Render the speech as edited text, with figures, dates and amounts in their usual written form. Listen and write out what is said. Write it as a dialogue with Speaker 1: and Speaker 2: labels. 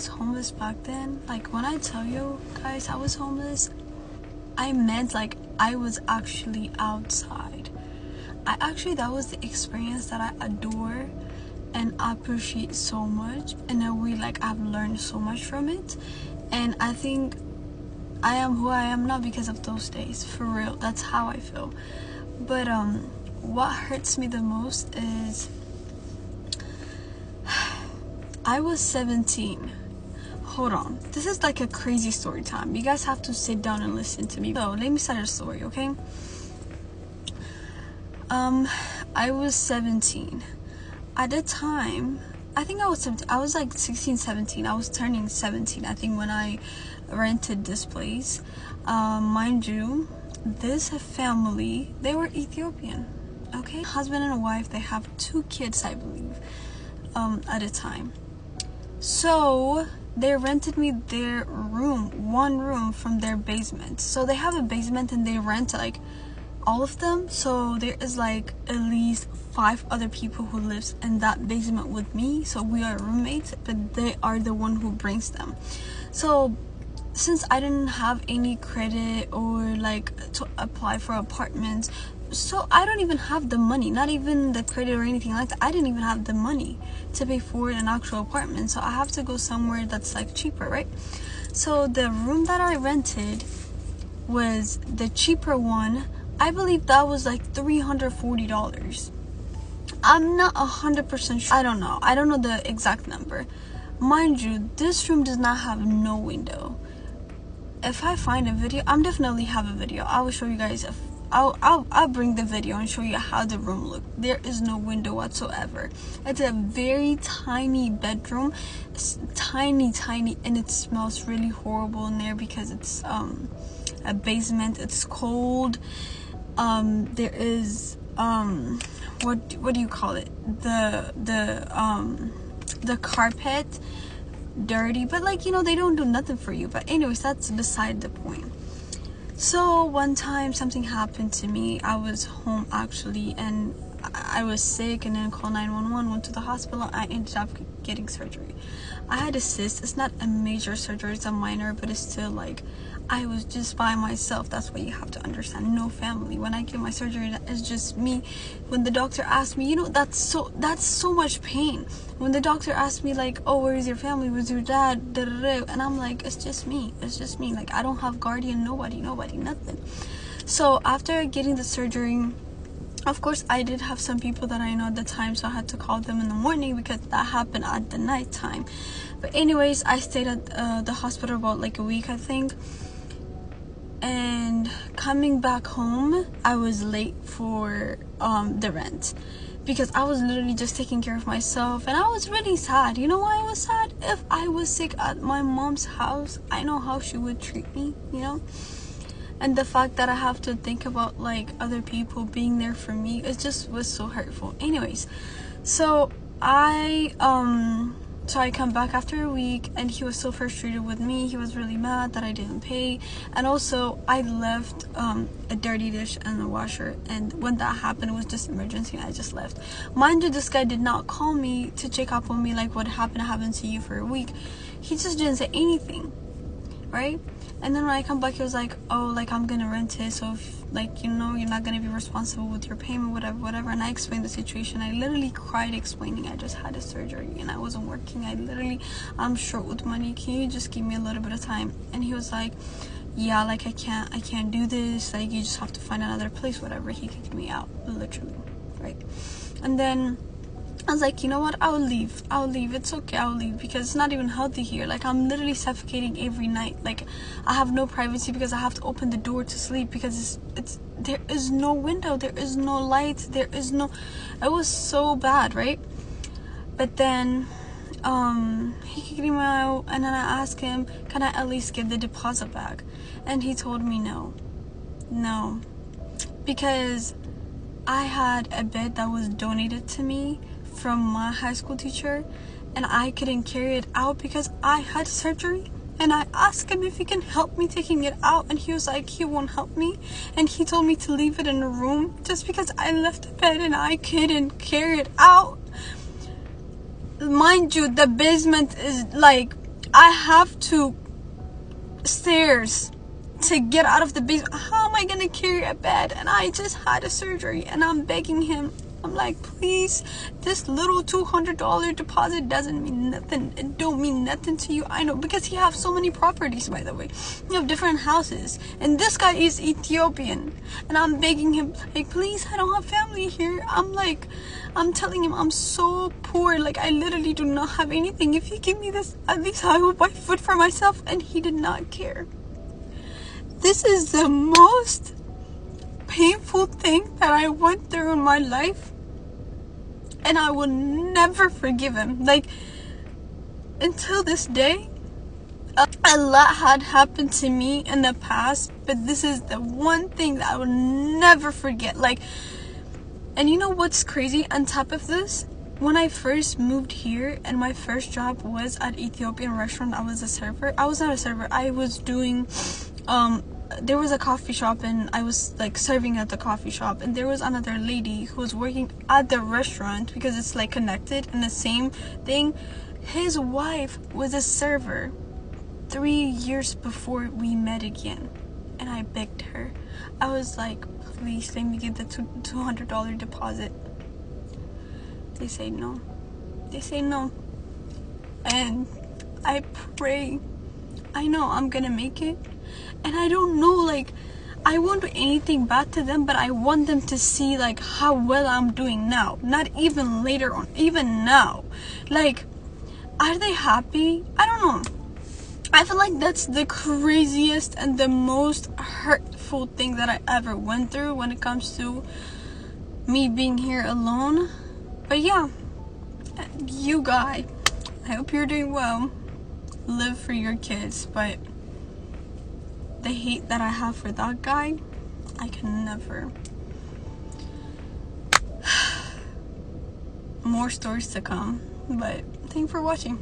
Speaker 1: was homeless back then, like when I tell you guys I was homeless, I meant like I was actually outside. That was the experience that I adore and appreciate so much, and a way like I've learned so much from it. And I think I am who I am now because of those days. For real, that's how I feel. But what hurts me the most is I was 17. Hold on, this is like a crazy story time. You guys have to sit down and listen to me. So let me start a story, okay? I was 17 at the time. I think I was 17. I was like 16, 17. I was turning 17, I think, when I rented this place. Mind you, this family, they were Ethiopian, okay? Husband and a wife, they have 2 kids, I believe, at a time. So they rented me their room, one room from their basement. So they have a basement and they rent like all of them. So there is like at least 5 other people who lives in that basement with me. So we are roommates, but they are the one who brings them. So since I didn't have any credit or like to apply for apartments, so I don't even have the money, not even the credit or anything like that. I didn't even have the money to pay for an actual apartment. So I have to go somewhere that's like cheaper, right? So the room that I rented was the cheaper one. I believe that was like $340. I'm not 100% sure. I don't know the exact number. Mind you, this room does not have no window. If I find a video, I'm definitely have a video. I will show you guys. I'll bring the video and show you how the room looked. There is no window whatsoever. It's a very tiny bedroom. It's tiny, and it smells really horrible in there because it's a basement. It's cold. There is what do you call it? The carpet dirty, but like, you know, they don't do nothing for you. But anyways, that's beside the point. So one time something happened to me. I was home actually, and I was sick, and then called 911, went to the hospital. I ended up getting surgery. I had a cyst. It's not a major surgery, it's a minor, but it's still like, I was just by myself. That's what you have to understand. No family. When I get my surgery, it's just me. When the doctor asked me, you know, that's so much pain. When the doctor asked me like, oh, where is your family? Where's your dad? And I'm like, it's just me. Like, I don't have guardian, nobody, nothing. So after getting the surgery, of course, I did have some people that I know at the time, so I had to call them in the morning because that happened at the night time. But anyways, I stayed at the hospital about like a week, I think. And coming back home, I was late for the rent because I was literally just taking care of myself, and I was really sad. You know why I was sad? If I was sick at my mom's house, I know how she would treat me, you know? And the fact that I have to think about like other people being there for me, it just was so hurtful. Anyways, so I come back after a week, and he was so frustrated with me. He was really mad that I didn't pay, and also I left a dirty dish in the washer, and when that happened, it was just emergency and I just left. Mind you, this guy did not call me to check up on me like what happened to you for a week. He just didn't say anything, right? And then when I come back, he was like, oh, like, I'm gonna rent it, so if, like, you know, you're not gonna be responsible with your payment, whatever. And I explained the situation. I literally cried explaining I just had a surgery and I wasn't working. I'm short with money. Can you just give me a little bit of time? And he was like, yeah, like, I can't do this. Like, you just have to find another place, whatever. He kicked me out, literally, right? And then I was like, you know what, I'll leave, it's okay, I'll leave, because it's not even healthy here. Like, I'm literally suffocating every night. Like, I have no privacy because I have to open the door to sleep because there is no window, there is no light, it was so bad, right? But then he kicked me out, and then I asked him, can I at least get the deposit back? And he told me no, because I had a bed that was donated to me from my high school teacher, and I couldn't carry it out because I had surgery. And I asked him if he can help me taking it out, and he was like, he won't help me, and he told me to leave it in the room just because I left the bed and I couldn't carry it out. Mind you, the basement is like I have to stairs to get out of the basement. How am I gonna carry a bed? And I just had a surgery, and I'm begging him. I'm like, please, this little $200 deposit doesn't mean nothing. It don't mean nothing to you. I know, because he have so many properties, by the way. You have different houses, and this guy is Ethiopian, and I'm begging him, like, please, I don't have family here. I'm telling him I'm so poor, like, I literally do not have anything. If you give me this, at least I will buy food for myself. And he did not care. This is the most painful thing that I went through in my life, and I will never forgive him. Like, until this day, a lot had happened to me in the past, but this is the one thing that I will never forget. Like, and you know what's crazy on top of this? When I first moved here and my first job was at Ethiopian restaurant, I was a server. I was not a server. I was doing there was a coffee shop, and I was like serving at the coffee shop, and there was another lady who was working at the restaurant, because it's like connected in the same thing. His wife was a server 3 years before we met again, and I begged her. I was like, please let me get the $200 deposit. They say no. They say no. And I pray. I know I'm gonna make it. And I don't know, like, I won't do anything bad to them, but I want them to see, like, how well I'm doing now. Not even later on, even now. Like, are they happy? I don't know. I feel like that's the craziest and the most hurtful thing that I ever went through when it comes to me being here alone. But yeah, you guy, I hope you're doing well. Live for your kids, but the hate that I have for that guy, I can never. More stories to come, but thank you for watching.